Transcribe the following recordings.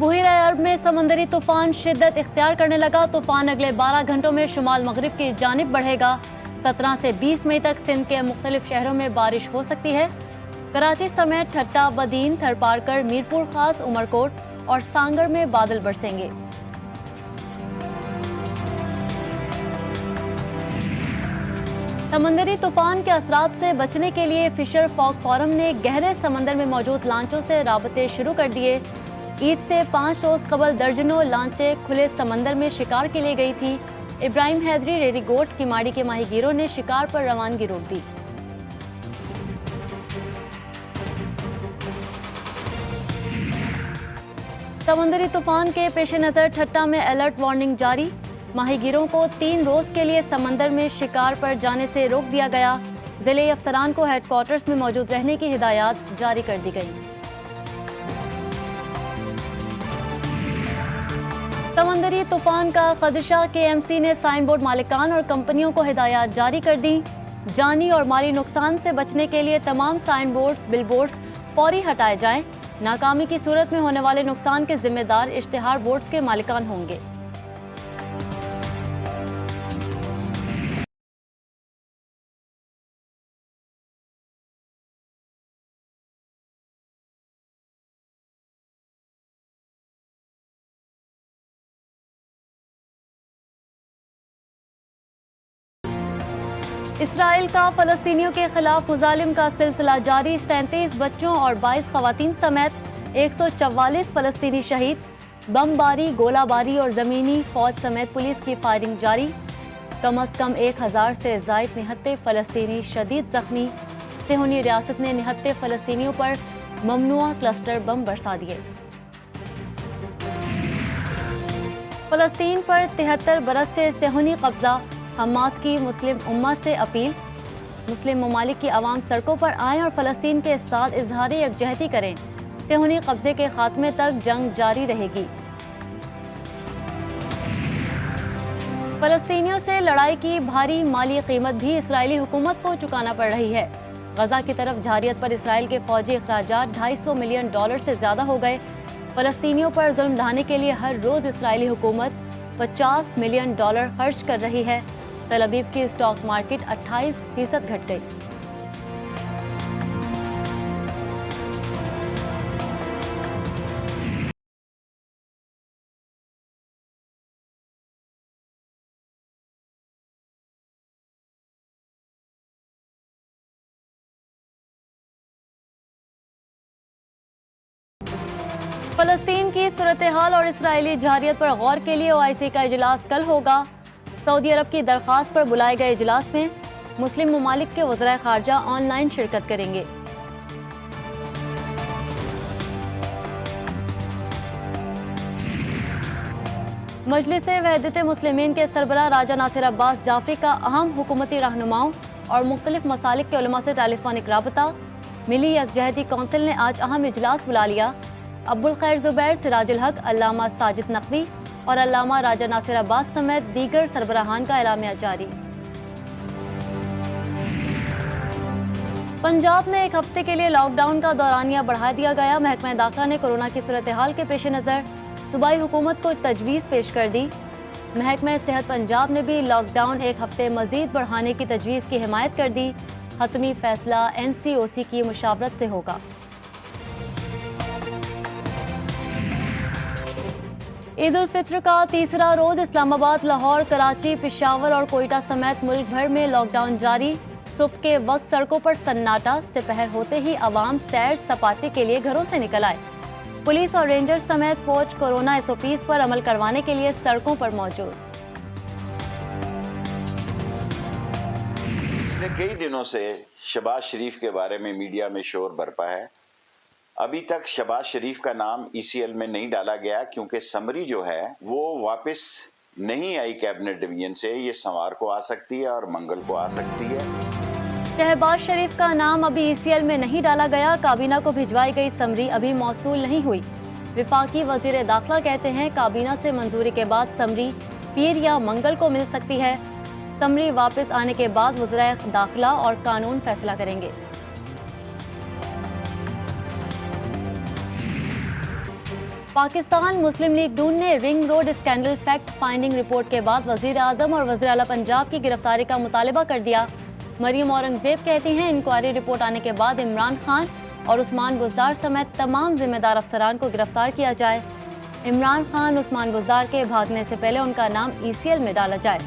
Bahrain अरब में समंदरी तूफान शिद्दत इख्तियार करने लगा। तूफान अगले 12 घंटों में शुमाल मगरिब की जानिब बढ़ेगा। 17 से 20 मई तक सिंध के मुख्तलिफ शहरों में बारिश हो सकती है। कराची समेत ठट्टा, बदीन, थरपारकर, मीरपुर खास, उमरकोट और सांगर में बादल बरसेंगे। समंदरी तूफान के असरात से बचने के लिए फिशर फॉग फोरम ने गहरे समंदर में मौजूद लांचों से राबते शुरू कर दिए। ईद से 5 रोज कबल दर्जनों लांचे खुले समंदर में शिकार के लिए गई थी। इब्राहिम हैदरी रेरीगोट किमाड़ी के माहीगीरों ने शिकार पर रवानगी रोक दी। समंदरी तूफान के पेश नज़र ठट्टा में अलर्ट वार्निंग जारी। माहीगीरों को 3 रोज के लिए समंदर में शिकार पर जाने से रोक दिया गया। जिले अफसरान को हेडक्वार्टर्स में मौजूद रहने की हिदायत जारी कर दी गई। समंदरी तूफान का खदशा KMC ने साइन बोर्ड मालिकान और कंपनियों को हिदायत जारी कर दी। जानी और माली नुकसान से बचने के लिए तमाम साइन बोर्ड्स, बिलबोर्ड्स फौरी हटाए जाएं। नाकामी की सूरत में होने वाले नुकसान के जिम्मेदार इश्तिहार बोर्ड्स के मालिकान होंगे। इसराइल का फलस्तीनियों के खिलाफ मुजालिम का सिलसिला जारी। 37 बच्चों और 22 खवातीन समेत 144 फलस्तीनी शहीद। बमबारी, गोलाबारी और ज़मीनी फौज समेत पुलिस की फायरिंग जारी। कम अज़ कम 1000 से ज़ायद निहत्ते फलस्तीनी शदीद जख्मी। सेहूनी रियासत ने निहत्ते फलस्तीनियों पर ममनुआ क्लस्टर बम बरसा दिए। फलस्तीन पर 73 बरस से सेहूनी कब्जा। हमास की मुस्लिम उम्मा से अपील। मुस्लिम ममालिक की आवाम सड़कों पर आएं और फ़लस्तीन के साथ इजहार यकजहती करें। सेहूनी कब्जे के खात्मे तक जंग जारी रहेगी। फ़लस्तीनियों से लड़ाई की भारी माली कीमत भी इसराइली हुकूमत को चुकाना पड़ रही है। गजा की तरफ जारियत पर इसराइल के फौजी अखराजात $250 मिलियन से ज़्यादा हो गए। फ़लस्तीनियों पर जुल्म ढाने के लिए हर रोज़ इसराइली हुकूमत $50 मिलियन खर्च कर रही है। तल अवीव की स्टॉक मार्केट 28% घट गई। फलस्तीन की सूरत हाल और इसराइली जारियत पर गौर के लिए OIC का इजलास कल होगा। सऊदी अरब की दरख्वास्त पर बुलाए गए इजलास में मुस्लिम ममालिक के वज़राए ख़ारजा ऑनलाइन शिरकत करेंगे। मजलिस वहदत मुस्लिमीन के सरबराह राजा नासिर अब्बास जाफरी का अहम हुकूमती रहनुमाओं और मुख्तलिफ मसालिक के उलमा से टेलीफोनिक राबता। मिली यकजहती कौंसिल ने आज अहम इजलास बुला लिया। अब्दुल खैर ज़ुबैर, सिराजुल हक, अल्लामा साजिद नकवी और अल्लामा राजा नासिर अब्बास समेत दीगर सरबराहान का एलामिया जारी। पंजाब में 1 हफ्ते के लिए लॉकडाउन का दौरानिया बढ़ा दिया गया। महकमा दाखिला ने कोरोना की सूरत हाल के पेश नज़र सूबाई हुकूमत को तजवीज़ पेश कर दी। महकमा सेहत पंजाब ने भी लॉकडाउन 1 हफ्ते मजीद बढ़ाने की तजवीज़ की हिमायत कर दी। हतमी फैसला NCOC की मुशावरत से होगा। ईद उल फित्र का तीसरा रोज इस्लामाबाद, लाहौर, कराची, पेशावर और कोयटा समेत मुल्क भर में लॉकडाउन जारी। सुबह के वक्त सड़कों पर सन्नाटा। सेपहर होते ही आवाम सैर सपाटे के लिए घरों से निकल आए। पुलिस और रेंजर्स समेत फौज कोरोना SOPs पर अमल करवाने के लिए सड़कों पर मौजूद। पिछले कई दिनों से शहबाज शरीफ के बारे में मीडिया में शोर बरपा है। अभी तक शहबाज शरीफ का नाम ECL में नहीं डाला गया क्योंकि समरी जो है वो वापस नहीं आई कैबिनेट डिवीजन से। ये सोमवार को आ सकती है और मंगल को आ सकती है। शहबाज शरीफ का नाम अभी ECL में नहीं डाला गया। काबीना को भिजवाई गई समरी अभी मौसूल नहीं हुई। विफाकी वजीर दाखिला कहते हैं काबीना से मंजूरी के बाद समरी पीर या मंगल को मिल सकती है। समरी वापस आने के बाद वज़राए दाखिला और कानून फैसला करेंगे। पाकिस्तान मुस्लिम लीग नून ने ring road scandal fact finding report के बाद वजीर आजम और वजीर आला पंजाब की गिरफ्तारी का मुतालबा कर दिया। मरियम औरंगजेब कहती हैं इंक्वायरी रिपोर्ट आने के बाद इमरान खान और उस्मान बुज़दार समेत तमाम जिम्मेदार अफसरान को गिरफ्तार किया जाए। इमरान खान उस्मान बुज़दार के भागने से पहले उनका नाम ECL में डाला जाए।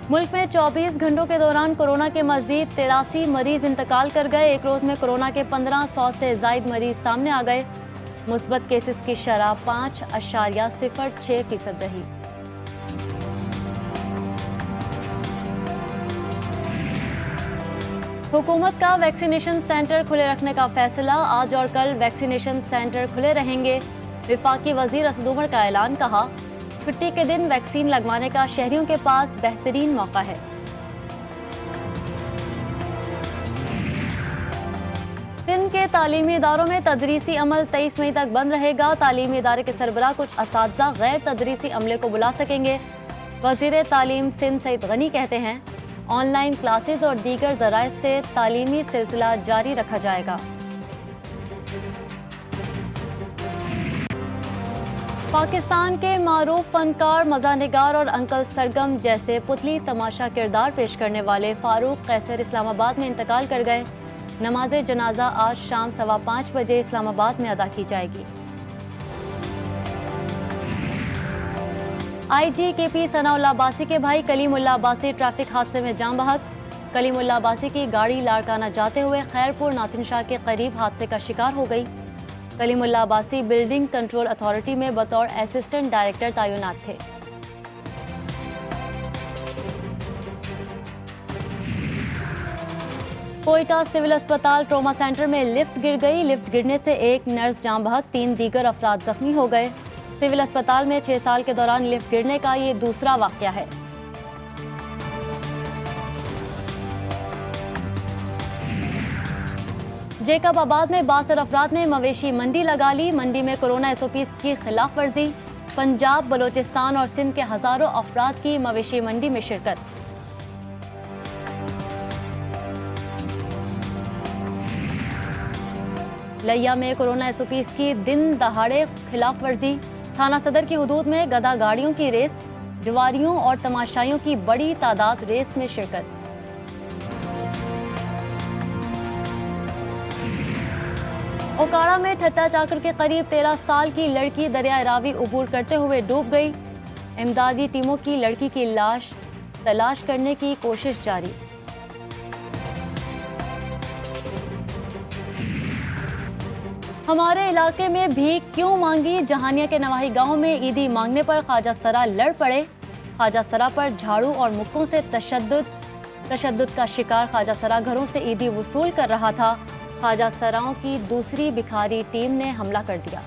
मुल्क में 24 घंटों के दौरान कोरोना के मजीद 83 मरीज इंतकाल कर गए। एक रोज में कोरोना के 1500 से जायद मरीज सामने आ गए। मुस्बत केसेस की शरह 5.06% रही। हुकूमत का वैक्सीनेशन सेंटर खुले रखने का फैसला। आज और कल वैक्सीनेशन सेंटर खुले रहेंगे। विफाकी वजीर असद उमर का ऐलान। कहा, छुट्टी के दिन वैक्सीन लगवाने का शहरियों के पास बेहतरीन मौका है। सिंध के तालीमी इदारों में तदरीसी अमल 23 मई तक बंद रहेगा। तालीमी इदारे के सरबराह कुछ असातिज़ा गैर तदरीसी अमले को बुला सकेंगे। वज़ीर तालीम सिंध सईद गनी कहते हैं, ऑनलाइन क्लासेस और दीगर ज़राए से तालीमी सिलसिला जारी रखा जाएगा। पाकिस्तान के मारूफ फनकार, मज़ानिगार और अंकल सरगम जैसे पुतली तमाशा किरदार पेश करने वाले फारूक कैसर इस्लामाबाद में इंतकाल कर गए। नमाज जनाजा आज शाम 5:15 बजे इस्लामाबाद में अदा की जाएगी। IG KP सनाउल्लाह अब्बासी के भाई कलीमुल्लाह अब्बासी ट्रैफिक हादसे में जान बहक। कलीमुल्लाह अब्बासी की गाड़ी लाड़काना जाते हुए खैरपुर नातिन शाह के करीब हादसे का शिकार हो गई। Kalimullah Abbasi building control authority में बतौर असिस्टेंट डायरेक्टर तैनात थे। कोयटा सिविल अस्पताल ट्रॉमा सेंटर में लिफ्ट गिर गई। लिफ्ट गिरने से एक नर्स जान बहक, 3 दीगर अफराद जख्मी हो गए। सिविल अस्पताल में 6 साल के दौरान लिफ्ट गिरने का ये दूसरा वाकया है। जेकबाबाद में 62 अफराद ने मवेशी मंडी लगा ली। मंडी में कोरोना SOPs की खिलाफ वर्जी। पंजाब, बलोचिस्तान और सिंध के हजारों अफराद की मवेशी मंडी में शिरकत। लिया में कोरोना SOPs की दिन दहाड़े खिलाफ वर्जी। थाना सदर की हुदूद में गदा गाड़ियों की रेस। जवारियों और तमाशाइयों की बड़ी तादाद रेस में शिरकत। ओकाड़ा में ठट्टा चाकर के करीब 13 साल की लड़की दरिया रावी उबूर करते हुए डूब गई। इमदादी टीमों की लड़की की लाश तलाश करने की कोशिश जारी। हमारे इलाके में भीख क्यों मांगी? जहानिया के नवाही गांव में ईदी मांगने पर ख्वाजा सरा लड़ पड़े। ख्वाजा सरा पर झाड़ू और मुक्कों से तशद्दुद का शिकार ख्वाजा सरा घरों से ईदी वसूल कर रहा था। ख्वाजा सराओं की दूसरी भिखारी टीम ने हमला कर दिया।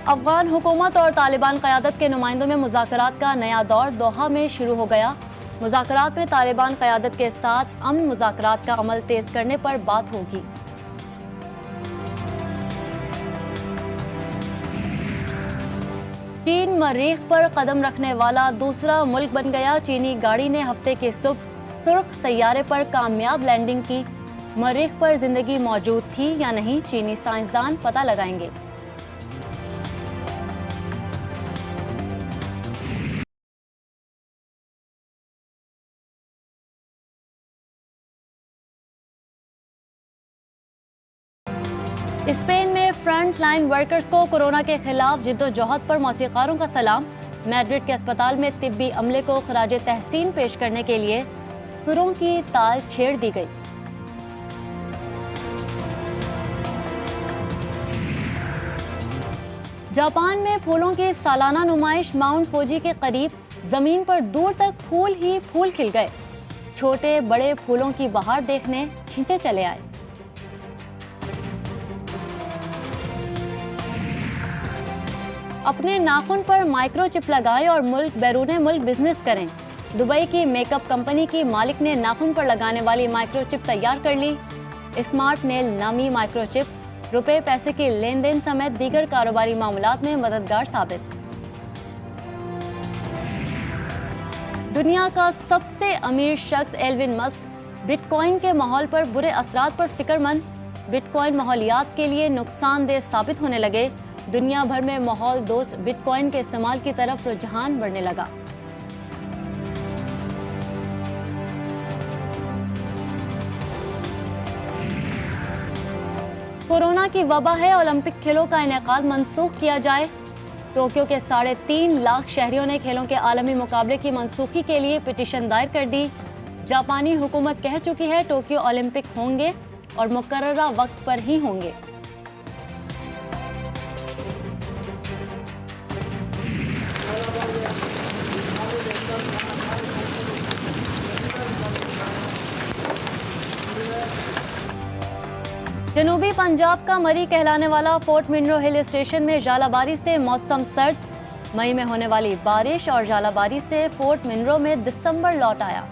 अफगान हुकूमत और तालिबान क़यादत के नुमाइंदों में मुज़ाकरात का नया दौर दोहा में शुरू हो गया। मुज़ाकरात में तालिबान क़यादत के साथ अमन मुज़ाकरात का अमल तेज करने पर बात होगी। चीन मरीख पर कदम रखने वाला दूसरा मुल्क बन गया। चीनी गाड़ी ने हफ्ते के सुबह सुर्ख सैयारे पर कामयाब लैंडिंग की। मरीख पर जिंदगी मौजूद थी या नहीं, चीनी साइंसदान पता लगाएंगे। स्पेन में फ्रंट लाइन वर्कर्स को कोरोना के खिलाफ जिद्दोजहद पर मौसीकारों का सलाम। मैड्रिड के अस्पताल में तिब्बी अमले को खराज तहसीन पेश करने के लिए सुरों की ताल छेड़ दी गई। जापान में फूलों की सालाना नुमाइश। माउंट फूजी के करीब जमीन पर दूर तक फूल ही फूल खिल गए। छोटे बड़े फूलों की बहार देखने खींचे चले आए। अपने नाखून पर माइक्रोचिप लगाएं और मुल्क बैरूने मुल्क बिजनेस करें। दुबई की मेकअप कंपनी की मालिक ने नाखून पर लगाने वाली माइक्रोचिप तैयार कर ली। स्मार्ट नेल नामी माइक्रोचिप रुपए पैसे की लेन देन समेत दीगर कारोबारी मामलात में मददगार साबित। दुनिया का सबसे अमीर शख्स एल्विन मस्क बिटकॉइन के माहौल पर बुरे असरात पर फिक्रमंद। बिटकॉइन माहौलियात के लिए नुकसानदेह साबित होने लगे। दुनिया भर में माहौल दोस्त बिटकॉइन के इस्तेमाल की तरफ रुझान बढ़ने लगा। कोरोना की वबा है, ओलंपिक खेलों का इनेकाद मनसूख किया जाए। टोक्यो के 3.5 लाख शहरियों ने खेलों के आलमी मुकाबले की मनसूखी के लिए पिटीशन दायर कर दी। जापानी हुकूमत कह चुकी है टोक्यो ओलंपिक होंगे और मुकर्ररा वक्त पर ही होंगे। जनूबी पंजाब का मरी कहलाने वाला फोर्ट मिनरो हिल स्टेशन में जालाबारी से मौसम सर्द। मई में होने वाली बारिश और जालाबारी से फोर्ट मिनरो में दिसंबर लौट आया।